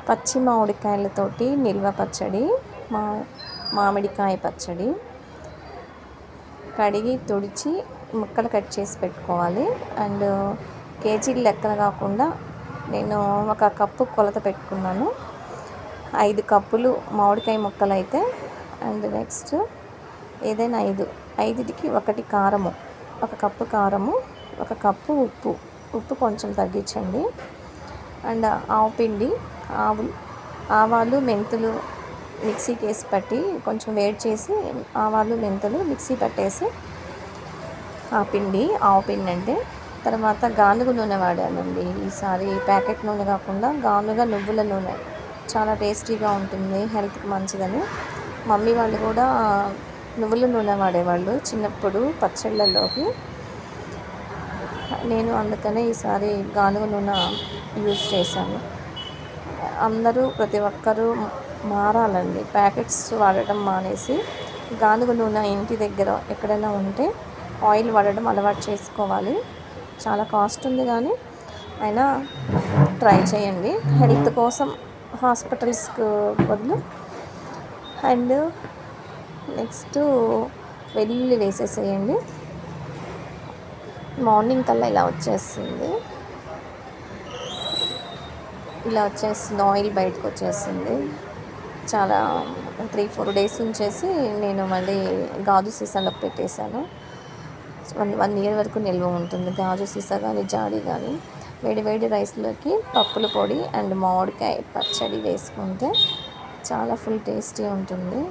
పచ్చి మామిడికాయలతోటి నిల్వ పచ్చడి, మా మామిడికాయ పచ్చడి. కడిగి తుడిచి ముక్కలు కట్ చేసి పెట్టుకోవాలి. అండ్ కేజీల లెక్కన కాకుండా నేను ఒక కప్పు కొలత పెట్టుకున్నాను. 5 కప్పులు మామిడికాయ ముక్కలు అయితే, అండ్ నెక్స్ట్ ఏదైనా 5కి 1 కారము, 1 కప్పు కారము, 1 కప్పు ఉప్పు కొంచెం తగ్గించండి. అండ్ ఆవు పిండి, ఆవాలు మెంతులు మిక్సీకి వేసి పట్టి కొంచెం వేడి చేసి ఆవాలు మెంతులు మిక్సీ పట్టేసి ఆవు పిండి అంటే. తర్వాత గానుగ నూనె వాడానండి ఈసారి. ప్యాకెట్ నూనె కాకుండా గానుగ నువ్వుల నూనె చాలా టేస్టీగా ఉంటుంది, హెల్త్కి మంచిదని. మమ్మీ వాళ్ళు కూడా నువ్వుల నూనె వాడేవాళ్ళు చిన్నప్పుడు పచ్చళ్ళలోకి. నేను అందుకనే ఈసారి గానుగ నూనె యూజ్ చేశాను. అందరూ ప్రతి ఒక్కరూ మారాలండి, ప్యాకెట్స్ వాడటం మానేసి గానుగ నూనె ఇంటి దగ్గర ఎక్కడైనా ఉంటే ఆయిల్ వాడడం అలవాటు చేసుకోవాలి. చాలా కాస్ట్ ఉంది కానీ అయినా ట్రై చేయండి, హెల్త్ కోసం హాస్పిటల్స్కి బదులు. అండ్ నెక్స్ట్ వెల్లుల్లి వేసేసేయండి. మార్నింగ్ కల్లా ఇలా వచ్చేస్తుంది, ఆయిల్ బయటకు వచ్చేస్తుంది. చాలా 3-4 డేస్ ఉంచేసి నేను మళ్ళీ గాజు సీసాలోకి పెట్టేశాను. 1 ఇయర్ వరకు నిల్వ ఉంటుంది గాజు సీసా కానీ జాడీ కానీ. వేడి రైస్లోకి పప్పుల పొడి అండ్ మామిడికాయ పచ్చడి వేసుకుంటే చాలా ఫుల్ టేస్టీ ఉంటుంది.